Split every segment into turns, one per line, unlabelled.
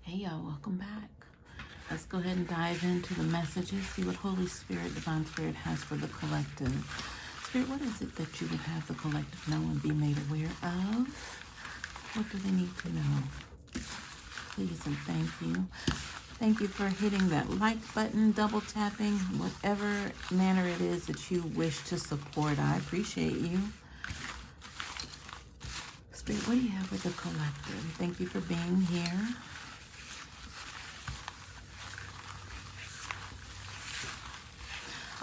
Hey y'all, welcome back. Let's go ahead and dive into the messages, see what Holy Spirit, Divine Spirit has for the collective. Spirit, what is it that you would have the collective know and be made aware of? What do they need to know? Please and thank you. Thank you for hitting that like button, double tapping, whatever manner it is that you wish to support. I appreciate you. Spirit, what do you have for the collective? Thank you for being here.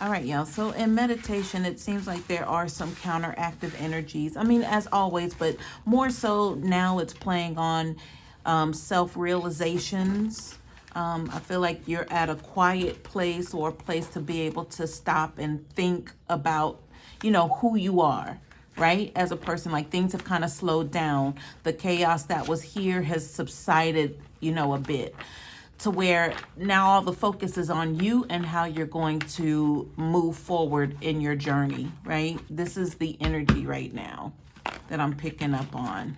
All right, y'all. So in meditation, it seems like there are some counteractive energies. I mean, as always, but more so now it's playing on self-realizations. I feel like you're at a quiet place or a place to be able to stop and think about, who you are, right? As a person, like things have kind of slowed down. The chaos that was here has subsided, a bit, to where now all the focus is on you and how you're going to move forward in your journey, right? This is the energy right now that I'm picking up on.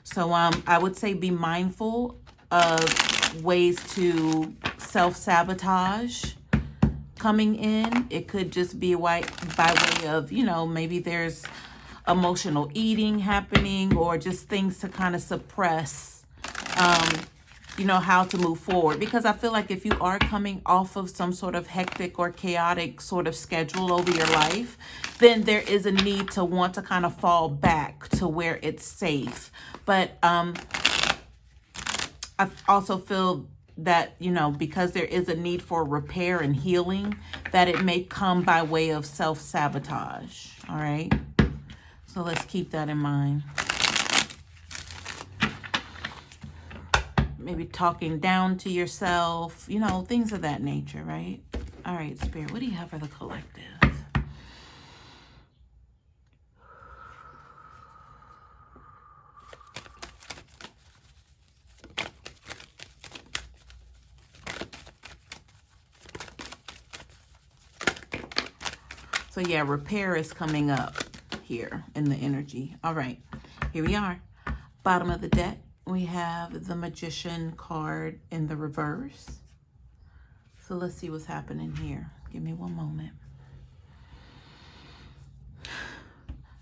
So I would say be mindful of ways to self-sabotage coming in. It could just be by way of, maybe there's emotional eating happening or just things to kind of suppress how to move forward. Because I feel like if you are coming off of some sort of hectic or chaotic sort of schedule over your life, then there is a need to want to kind of fall back to where it's safe. But I also feel that, because there is a need for repair and healing, that it may come by way of self-sabotage. All right. So let's keep that in mind. Maybe talking down to yourself, things of that nature, right? All right, Spirit, what do you have for the collective? So yeah, repair is coming up here in the energy. All right, here we are. Bottom of the deck, we have the Magician card in the reverse. So let's see what's happening here. Give me one moment.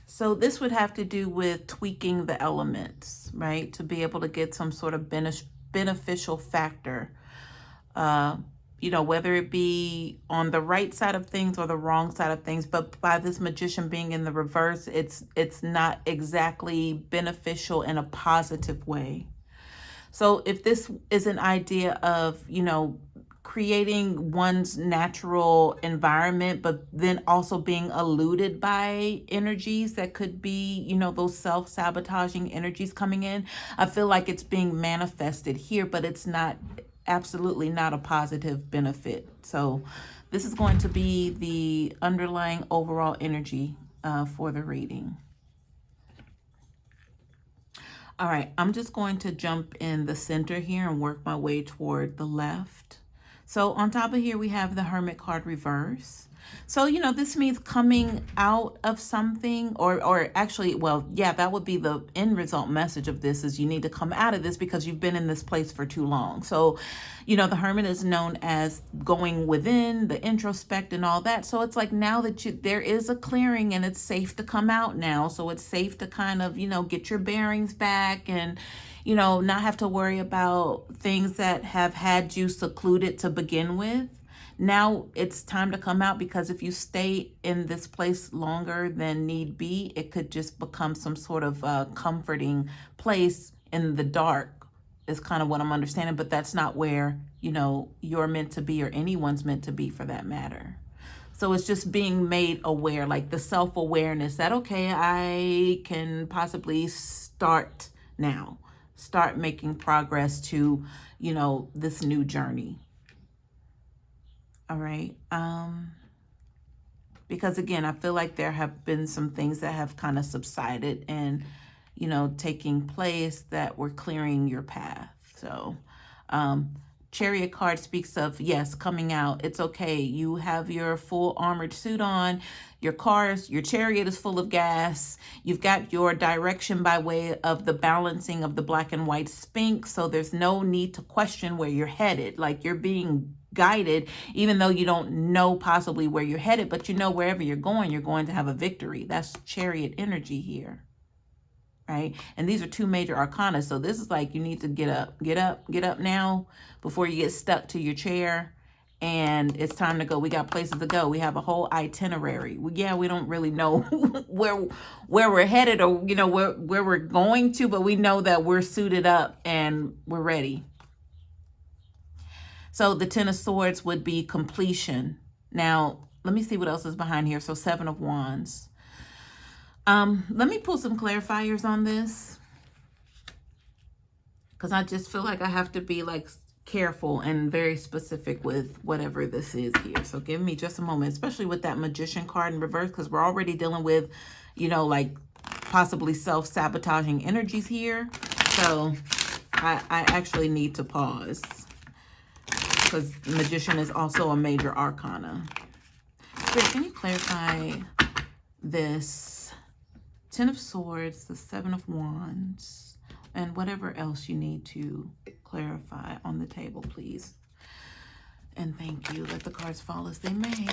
So this would have to do with tweaking the elements, right? To be able to get some sort of beneficial factor, whether it be on the right side of things or the wrong side of things. But by this Magician being in the reverse, it's not exactly beneficial in a positive way. So if this is an idea of, creating one's natural environment, but then also being eluded by energies that could be, those self-sabotaging energies coming in, I feel like it's being manifested here, but it's not, absolutely not a positive benefit. So this is going to be the underlying overall energy for the reading. All right, I'm just going to jump in the center here and work my way toward the left. So on top of here, we have the Hermit card reverse. So, this means coming out of something or actually, well, yeah, that would be the end result message of this is you need to come out of this because you've been in this place for too long. So, the Hermit is known as going within, the introspect and all that. So it's like now that there is a clearing and it's safe to come out now. So it's safe to kind of, get your bearings back and, not have to worry about things that have had you secluded to begin with. Now it's time to come out because if you stay in this place longer than need be, it could just become some sort of comforting place in the dark is kind of what I'm understanding, but that's not where, you're meant to be or anyone's meant to be for that matter. So it's just being made aware, like the self-awareness that, okay, I can possibly start now, start making progress to, this new journey. All right. Because again, I feel like there have been some things that have kind of subsided and, taking place that were clearing your path. So, Chariot card speaks of, yes, coming out. It's okay. You have your full armored suit on. Your chariot is full of gas. You've got your direction by way of the balancing of the black and white sphinx. So there's no need to question where you're headed. Like, you're being guided, even though you don't know possibly where you're headed, but you know wherever you're going to have a victory. That's chariot energy here. Right? And these are two major arcana. So this is like, you need to get up now before you get stuck to your chair. And it's time to go. We got places to go. We have a whole itinerary. We don't really know where we're headed, or, where we're going to, but we know that we're suited up and we're ready. So the Ten of Swords would be completion. Now, let me see what else is behind here. So Seven of Wands. Let me pull some clarifiers on this, because I just feel like I have to be like careful and very specific with whatever this is here. So give me just a moment, especially with that Magician card in reverse, because we're already dealing with, like possibly self-sabotaging energies here. So I actually need to pause, because Magician is also a major arcana. Spirit, can you clarify this? Ten of Swords, the Seven of Wands, and whatever else you need to clarify on the table, please. And thank you. Let the cards fall as they may.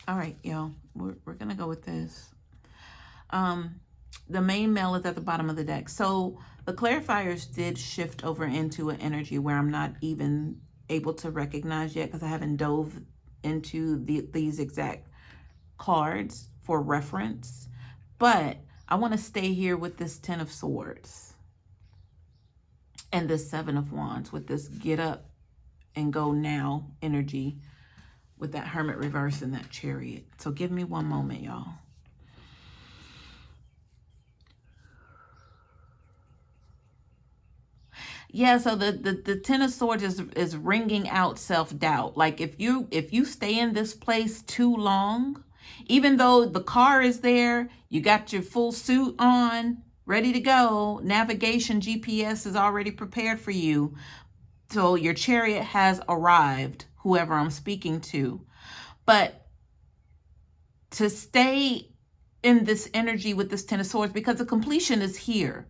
All right, y'all. We're going to go with this. The main male is at the bottom of the deck. So the clarifiers did shift over into an energy where I'm not even able to recognize yet, because I haven't dove into these exact cards for reference. But I want to stay here with this Ten of Swords and this Seven of Wands, with this get up and go now energy, with that Hermit reverse and that Chariot. So give me one moment, y'all. Yeah, so the Ten of Swords is ringing out self-doubt. Like, if you stay in this place too long, even though the car is there, you got your full suit on, ready to go, navigation, GPS is already prepared for you. So your chariot has arrived, whoever I'm speaking to. But to stay in this energy with this Ten of Swords, because the completion is here.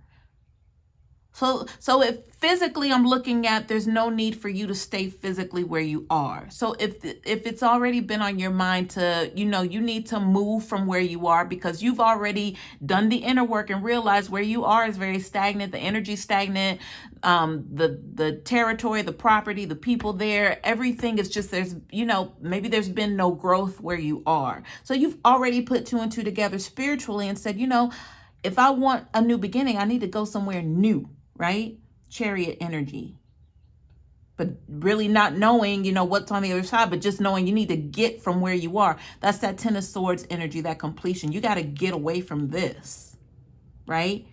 So if physically I'm looking at, there's no need for you to stay physically where you are. So if it's already been on your mind to, you need to move from where you are, because you've already done the inner work and realized where you are is very stagnant. The energy stagnant, the territory, the property, the people there, everything is just, there's, maybe there's been no growth where you are. So you've already put two and two together spiritually and said, if I want a new beginning, I need to go somewhere new. Right? Chariot energy. But really not knowing, what's on the other side, but just knowing you need to get from where you are. That's that Ten of Swords energy, that completion. You got to get away from this. Right?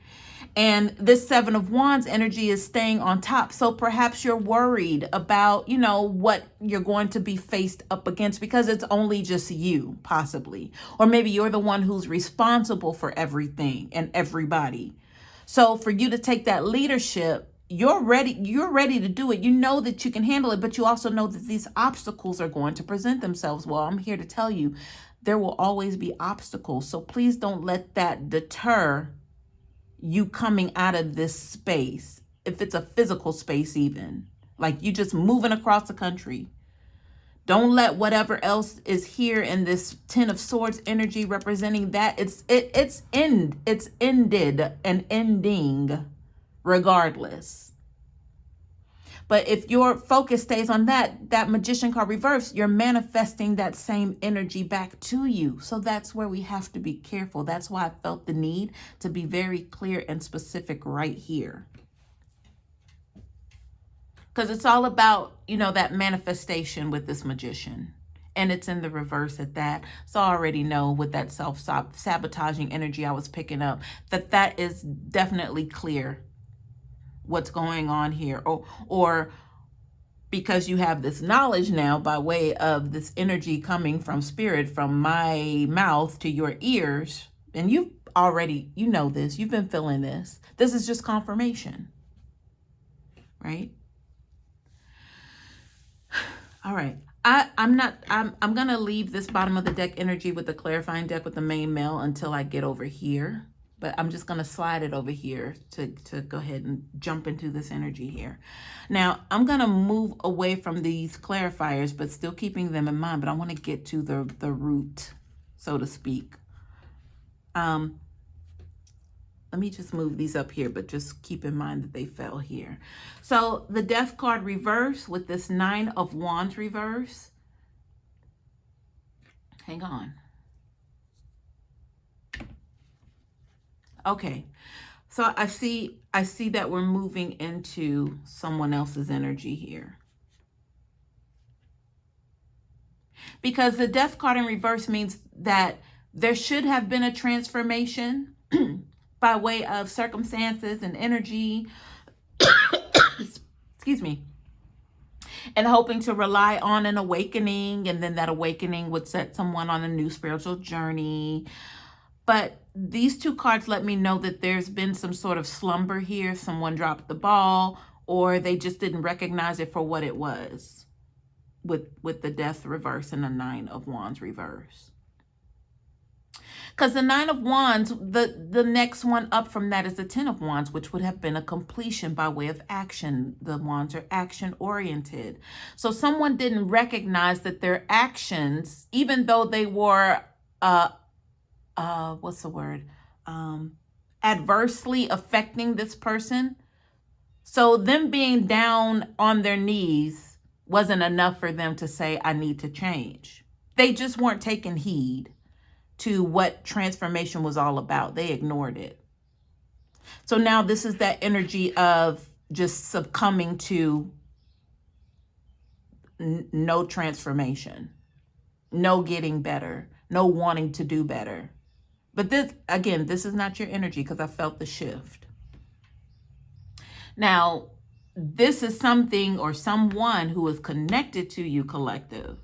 And this Seven of Wands energy is staying on top. So perhaps you're worried about, what you're going to be faced up against, because it's only just you, possibly. Or maybe you're the one who's responsible for everything and everybody. So for you to take that leadership, you're ready to do it. You know that you can handle it, but you also know that these obstacles are going to present themselves. Well, I'm here to tell you, there will always be obstacles. So please don't let that deter you coming out of this space. If it's a physical space, even like you just moving across the country, don't let whatever else is here in this Ten of Swords energy representing that. It's ended and ending regardless. But if your focus stays on that Magician card reverse, you're manifesting that same energy back to you. So that's where we have to be careful. That's why I felt the need to be very clear and specific right here. Because it's all about, that manifestation with this Magician. And it's in the reverse at that. So I already know with that self-sabotaging energy I was picking up, that is definitely clear what's going on here. Or because you have this knowledge now by way of this energy coming from spirit, from my mouth to your ears, and you've already, you know this, you've been feeling this. This is just confirmation, right? All right. I'm going to leave this bottom of the deck energy with the clarifying deck with the main male until I get over here. But I'm just going to slide it over here to go ahead and jump into this energy here. Now, I'm going to move away from these clarifiers, but still keeping them in mind. But I want to get to the root, so to speak. Let me just move these up here, but just keep in mind that they fell here. So the Death card reverse with this 9 of Wands reverse. Hang on. Okay, so I see that we're moving into someone else's energy here. Because the Death card in reverse means that there should have been a transformation by way of circumstances and energy, excuse me, and hoping to rely on an awakening, and then that awakening would set someone on a new spiritual journey. But these two cards let me know that there's been some sort of slumber here. Someone dropped the ball, or they just didn't recognize it for what it was with the Death reverse and the 9 of Wands reverse. Because the 9 of Wands, the next one up from that is the 10 of Wands, which would have been a completion by way of action. The Wands are action-oriented. So someone didn't recognize that their actions, even though they were what's the word? Adversely affecting this person. So them being down on their knees wasn't enough for them to say, I need to change. They just weren't taking heed to what transformation was all about. They ignored it. So now this is that energy of just succumbing to no transformation, no getting better, no wanting to do better. But this, again, this is not your energy because I felt the shift. Now, this is something or someone who is connected to you, collective.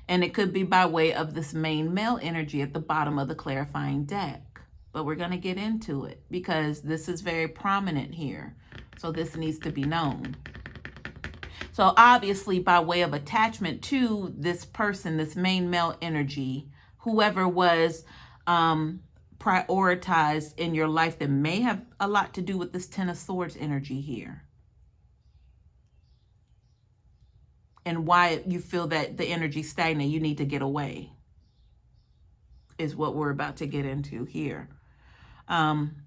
And it could be by way of this main male energy at the bottom of the clarifying deck. But we're going to get into it because this is very prominent here. So this needs to be known. So obviously by way of attachment to this person, this main male energy, whoever was prioritized in your life that may have a lot to do with this 10 of Swords energy here. And why you feel that the energy stagnant, you need to get away, is what we're about to get into here. I'm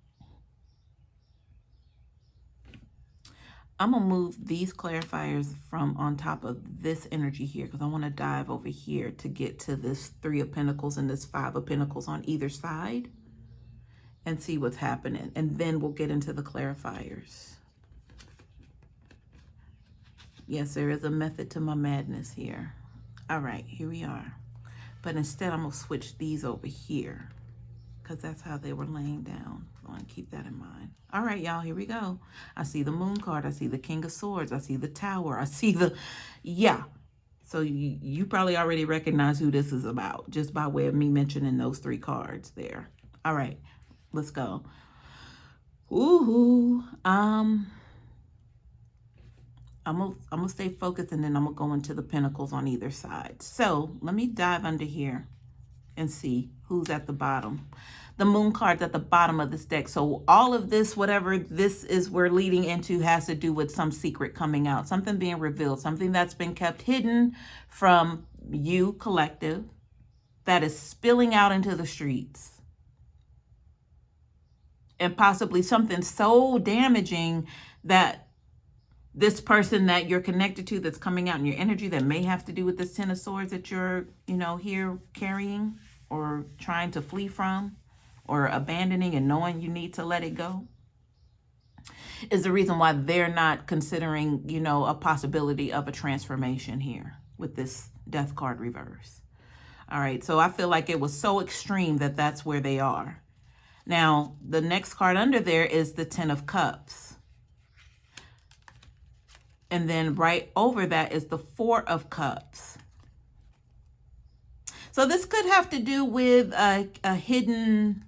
going to move these clarifiers from on top of this energy here because I want to dive over here to get to this 3 of Pentacles and this 5 of Pentacles on either side and see what's happening. And then we'll get into the clarifiers. Yes, there is a method to my madness here. All right, here we are. But instead, I'm going to switch these over here because that's how they were laying down. I want to keep that in mind. All right, y'all, here we go. I see the Moon card. I see the King of Swords. I see the Tower. I see the, yeah. So you probably already recognize who this is about just by way of me mentioning those 3 cards there. All right, let's go. Ooh, I'm gonna stay focused and then I'm gonna go into the Pentacles on either side. So let me dive under here and see who's at the bottom. The Moon card's at the bottom of this deck. So all of this, whatever this is we're leading into, has to do with some secret coming out, something being revealed, something that's been kept hidden from you, collective, that is spilling out into the streets. And possibly something so damaging that this person that you're connected to that's coming out in your energy that may have to do with this 10 of Swords that you're, here carrying or trying to flee from or abandoning and knowing you need to let it go is the reason why they're not considering, a possibility of a transformation here with this Death card reverse. All right. So I feel like it was so extreme that that's where they are. Now, the next card under there is the 10 of Cups. And then right over that is the 4 of Cups. So this could have to do with a hidden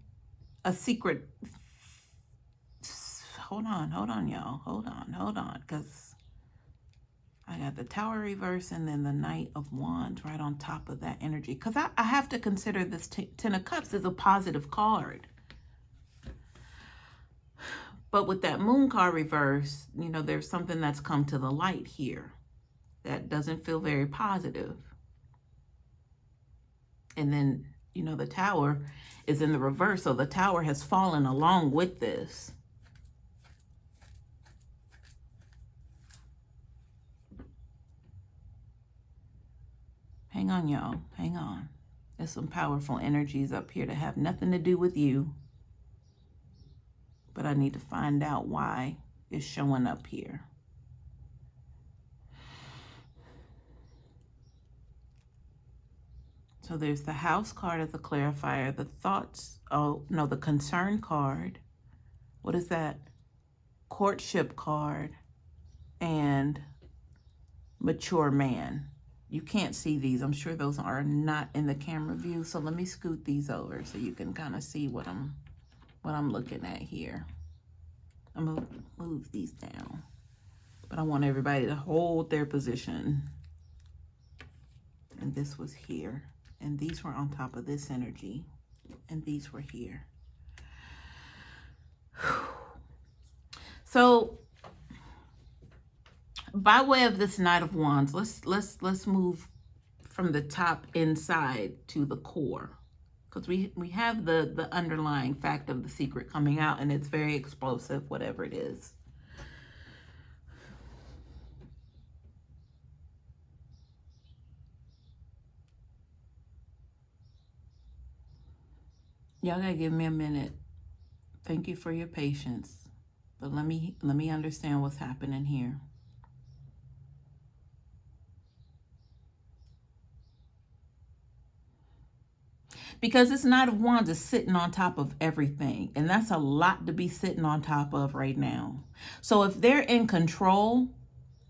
a secret. Hold on, y'all. Hold on, because I got the Tower reverse and then the Knight of Wands right on top of that energy. Because I have to consider this Ten of Cups as a positive card. But with that Moon card reverse, you know, there's something that's come to the light here that doesn't feel very positive. And then, you know, the Tower is in the reverse. So the Tower has fallen along with this. Hang on, y'all. Hang on. There's some powerful energies up here that have nothing to do with you. But I need to find out why it's showing up here. So there's the House card as a clarifier, the thoughts, oh no, the concern card. What is that? Courtship card and mature man. You can't see these. I'm sure those are not in the camera view. So let me scoot these over so you can kind of see what I'm looking at here. I'm gonna move these down, but I want everybody to hold their position. And this was here, and these were on top of this energy, and these were here. So by way of this Knight of Wands, let's move from the top inside to the core, because we have the underlying fact of the secret coming out, and it's very explosive, whatever it is. Y'all gotta give me a minute. Thank you for your patience, but let me understand what's happening here. Because this Knight of Wands is sitting on top of everything. And that's a lot to be sitting on top of right now. So if they're in control,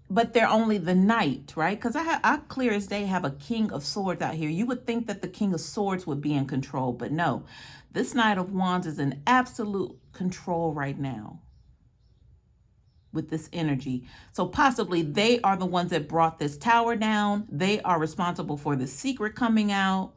but they're only the Knight, right? Because I clear as day have a King of Swords out here. You would think that the King of Swords would be in control, but no. This Knight of Wands is in absolute control right now with this energy. So possibly they are the ones that brought this tower down. They are responsible for the secret coming out.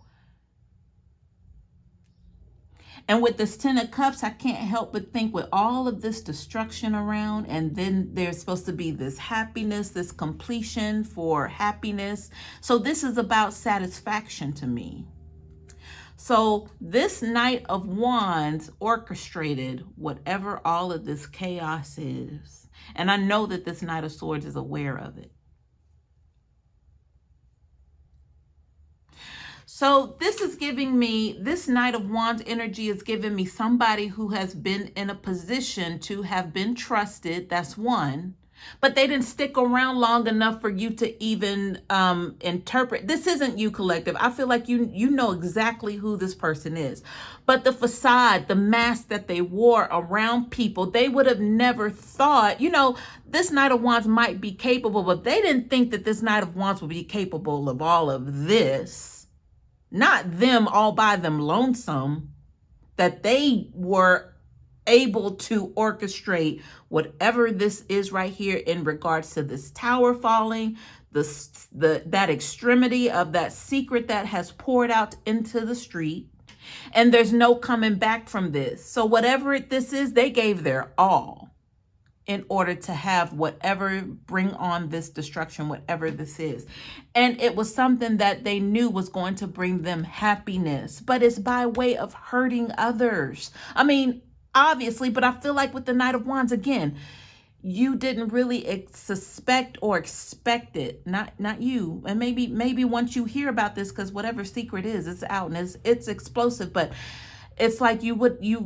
And with this Ten of Cups, I can't help but think with all of this destruction around, and then there's supposed to be this happiness, this completion for happiness. So this is about satisfaction to me. So this Knight of Wands orchestrated whatever all of this chaos is. And I know that this Knight of Swords is aware of it. So this is giving me, this Knight of Wands energy is giving me somebody who has been in a position to have been trusted. That's one. But they didn't stick around long enough for you to even interpret. This isn't you, collective. I feel like you know exactly who this person is. But the facade, the mask that they wore around people, they would have never thought, you know, this Knight of Wands might be capable, but they didn't think that this Knight of Wands would be capable of all of this. Not them all by them lonesome, that they were able to orchestrate whatever this is right here in regards to this tower falling, that extremity of that secret that has poured out into the street. And there's no coming back from this. So whatever this is, they gave their all in order to have whatever, bring on this destruction, whatever this is. And it was something that they knew was going to bring them happiness, but it's by way of hurting others. I mean, obviously, but I feel like with the Knight of Wands, again, you didn't really suspect or expect it. Not you. And maybe once you hear about this, because whatever secret is, it's out and it's explosive, but it's like you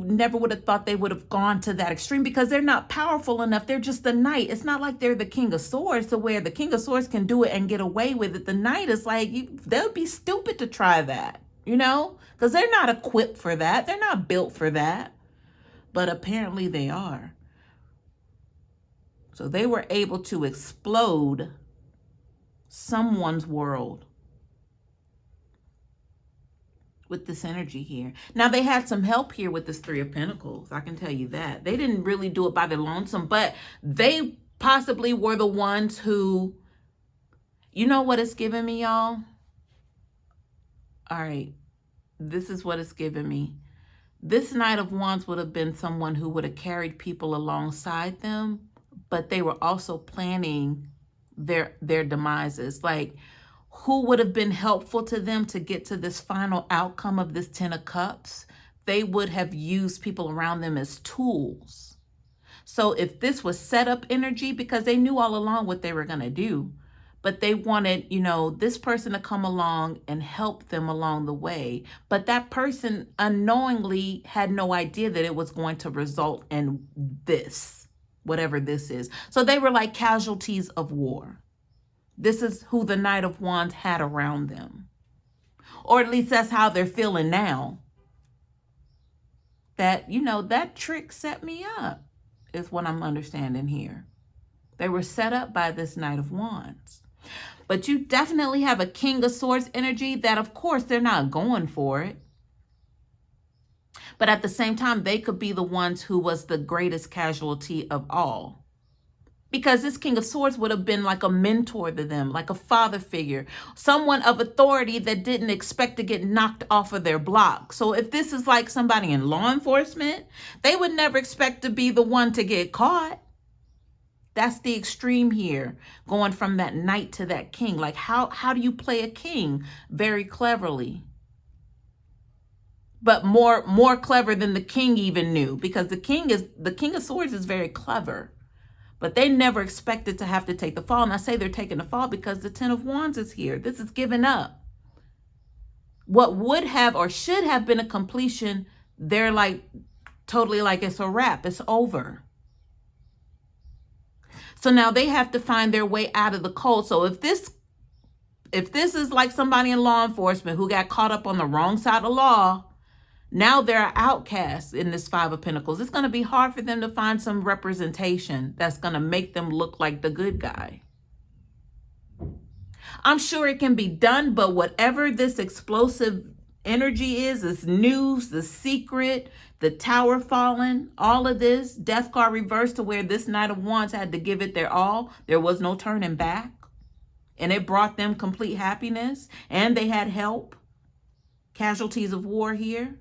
never would have thought they would have gone to that extreme, because they're not powerful enough. They're just the Knight. It's not like they're the King of Swords, to where the King of Swords can do it and get away with it. The Knight is like, they'll be stupid to try that, you know, because they're not equipped for that. They're not built for that. But apparently they are. So they were able to explode someone's world with this energy here. Now, they had some help here with this Three of Pentacles. I can tell you that. They didn't really do it by their lonesome, but they possibly were the ones who, you know what it's giving me, y'all? All right. This is what it's giving me. This Knight of Wands would have been someone who would have carried people alongside them, but they were also planning their demises. Like, who would have been helpful to them to get to this final outcome of this Ten of Cups? They would have used people around them as tools. So if this was setup energy, because they knew all along what they were going to do, but they wanted, you know, this person to come along and help them along the way. But that person unknowingly had no idea that it was going to result in this, whatever this is. So they were like casualties of war. This is who the Knight of Wands had around them. Or at least that's how they're feeling now. That, you know, that trick set me up, is what I'm understanding here. They were set up by this Knight of Wands. But you definitely have a King of Swords energy that, of course, they're not going for it. But at the same time, they could be the ones who was the greatest casualty of all. Because this King of Swords would have been like a mentor to them, like a father figure, someone of authority that didn't expect to get knocked off of their block. So if this is like somebody in law enforcement, they would never expect to be the one to get caught. That's the extreme here, going from that knight to that king. Like, how do you play a king? Very cleverly. But more clever than the king even knew, because the King of Swords is very clever. But they never expected to have to take the fall. And I say they're taking the fall because the Ten of Wands is here. This is giving up. What would have or should have been a completion, they're like totally like it's a wrap. It's over. So now they have to find their way out of the cold. So if this is like somebody in law enforcement who got caught up on the wrong side of law, now they're outcasts in this Five of Pentacles. It's going to be hard for them to find some representation that's going to make them look like the good guy. I'm sure it can be done, but whatever this explosive energy is, this news, the secret, the tower falling, all of this, death card reversed to where this Knight of Wands had to give it their all. There was no turning back. And it brought them complete happiness. And they had help. Casualties of war here.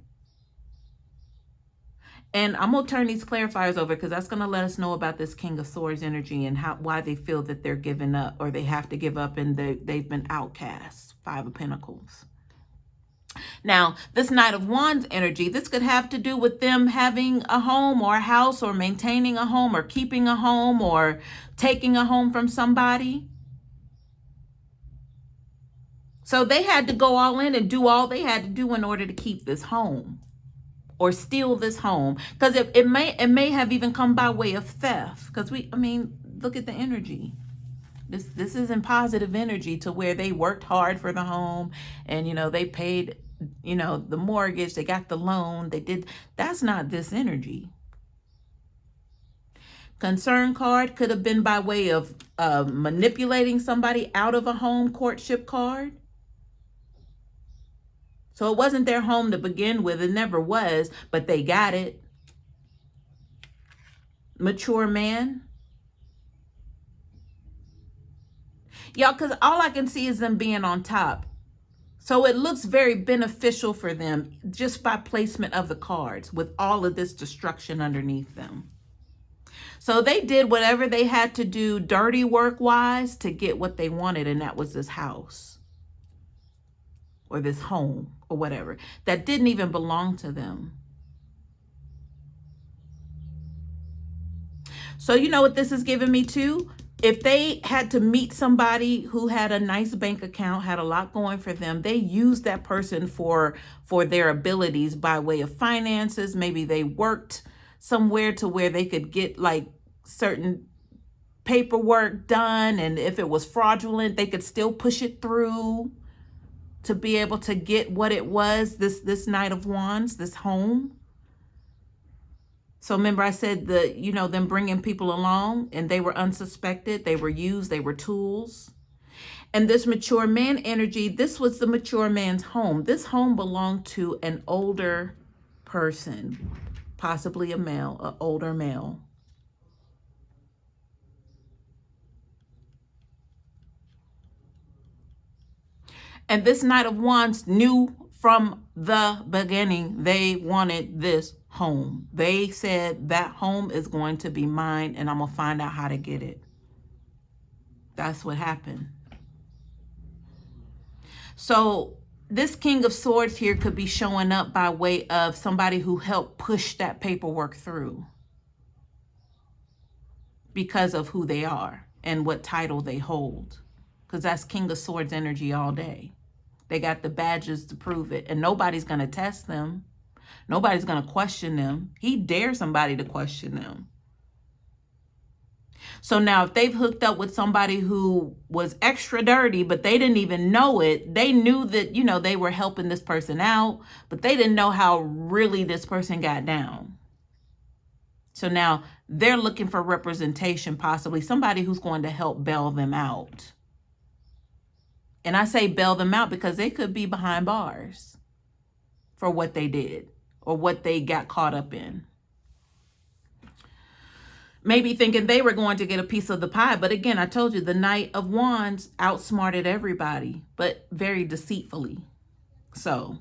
And I'm going to turn these clarifiers over because that's going to let us know about this King of Swords energy and why they feel that they're giving up or they have to give up and they've been outcast. Five of Pentacles. Now, this Knight of Wands energy, this could have to do with them having a home or a house or maintaining a home or keeping a home or taking a home from somebody. So they had to go all in and do all they had to do in order to keep this home or steal this home. Because it may have even come by way of theft. Because look at the energy. This isn't positive energy to where they worked hard for the home and, you know, they paid, you know, the mortgage, they got the loan, they did. That's not this energy. Concern card could have been by way of manipulating somebody out of a home, courtship card. So it wasn't their home to begin with. It never was, but they got it. Mature man. Y'all, because all I can see is them being on top. So it looks very beneficial for them just by placement of the cards with all of this destruction underneath them. So they did whatever they had to do dirty work-wise to get what they wanted, and that was this house. Or this home, or whatever, that didn't even belong to them. So you know what this is giving me too? If they had to meet somebody who had a nice bank account, had a lot going for them, they used that person for their abilities by way of finances. Maybe they worked somewhere to where they could get like certain paperwork done. And if it was fraudulent, they could still push it through to be able to get what it was, this Knight of Wands, this home. So remember I said them bringing people along and they were unsuspected, they were used, they were tools. And this mature man energy, this was the mature man's home. This home belonged to an older person, possibly a male, an older male. And this Knight of Wands knew from the beginning they wanted this home. They said that home is going to be mine and I'm going to find out how to get it. That's what happened. So this King of Swords here could be showing up by way of somebody who helped push that paperwork through because of who they are and what title they hold. Because that's King of Swords energy all day. They got the badges to prove it. And nobody's going to test them. Nobody's going to question them. He dares somebody to question them. So now if they've hooked up with somebody who was extra dirty, but they didn't even know it, they knew that, you know, they were helping this person out, but they didn't know how really this person got down. So now they're looking for representation, possibly somebody who's going to help bail them out. And I say bail them out because they could be behind bars for what they did or what they got caught up in. Maybe thinking they were going to get a piece of the pie. But again, I told you the Knight of Wands outsmarted everybody, but very deceitfully. So,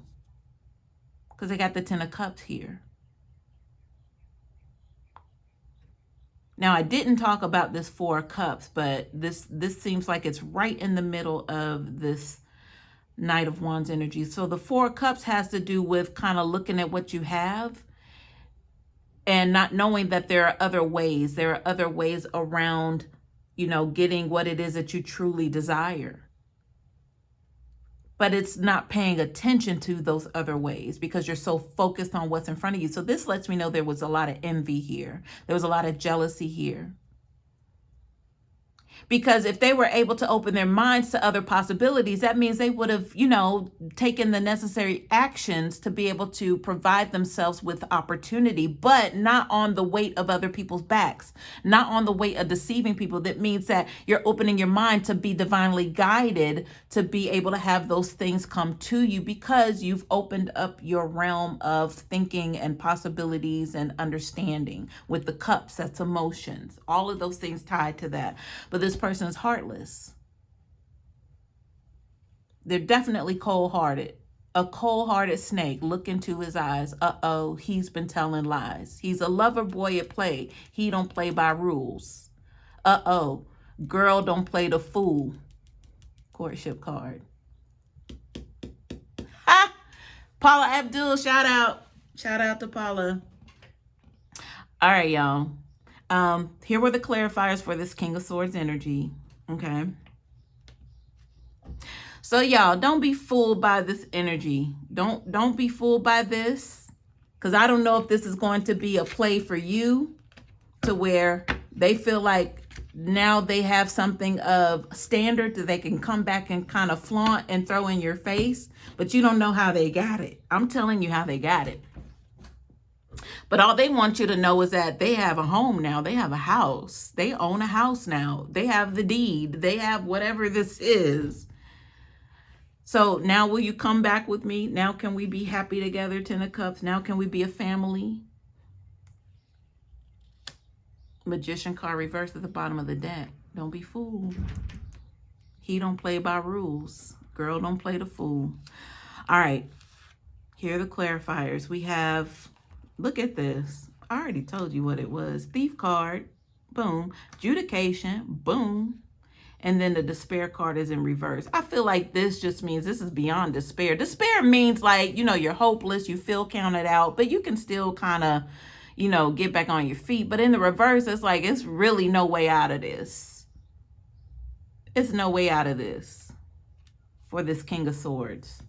because they got the Ten of Cups here. Now, I didn't talk about this Four of Cups, but this seems like it's right in the middle of this Knight of Wands energy. So the Four of Cups has to do with kind of looking at what you have and not knowing that there are other ways. There are other ways around, you know, getting what it is that you truly desire. But it's not paying attention to those other ways because you're so focused on what's in front of you. So this lets me know there was a lot of envy here. There was a lot of jealousy here. Because if they were able to open their minds to other possibilities, that means they would have, you know, taken the necessary actions to be able to provide themselves with opportunity, but not on the weight of other people's backs, not on the weight of deceiving people. That means that you're opening your mind to be divinely guided, to be able to have those things come to you because you've opened up your realm of thinking and possibilities and understanding. With the cups, that's emotions, all of those things tied to that. But this person is heartless. They're definitely cold-hearted. A cold-hearted snake. Look into his eyes. Uh-oh, he's been telling lies. He's a lover boy at play. He don't play by rules. Uh-oh, girl don't play the fool. Courtship card. Ha! Paula Abdul, shout out. Shout out to Paula. All right, y'all. Here were the clarifiers for this King of Swords energy. Okay. So y'all, don't be fooled by this energy. Don't be fooled by this. Because I don't know if this is going to be a play for you to where they feel like now they have something of standard that they can come back and kind of flaunt and throw in your face. But you don't know how they got it. I'm telling you how they got it. But all they want you to know is that they have a home now. They have a house. They own a house now. They have the deed. They have whatever this is. So now will you come back with me? Now can we be happy together, Ten of Cups? Now can we be a family? Magician card reversed at the bottom of the deck. Don't be fooled. He don't play by rules. Girl don't play the fool. All right. Here are the clarifiers. We have... Look at this. I already told you what it was. Thief card. Boom. Judication. Boom. And then the despair card is in reverse. I feel like this just means this is beyond despair. Despair means like, you know, you're hopeless. You feel counted out. But you can still kind of, you know, get back on your feet. But in the reverse, it's like it's really no way out of this. It's no way out of this for this King of Swords.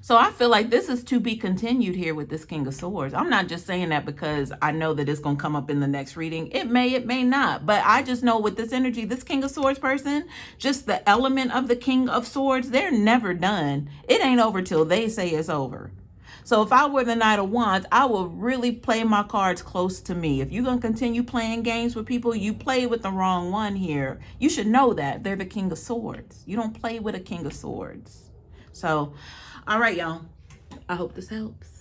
So I feel like this is to be continued here with this King of Swords. I'm not just saying that because I know that it's going to come up in the next reading. It may not. But I just know with this energy, this King of Swords person, just the element of the King of Swords, they're never done. It ain't over till they say it's over. So if I were the Knight of Wands, I will really play my cards close to me. If you're going to continue playing games with people, you play with the wrong one here. You should know that. They're the King of Swords. You don't play with a King of Swords. So, all right, y'all. I hope this helps.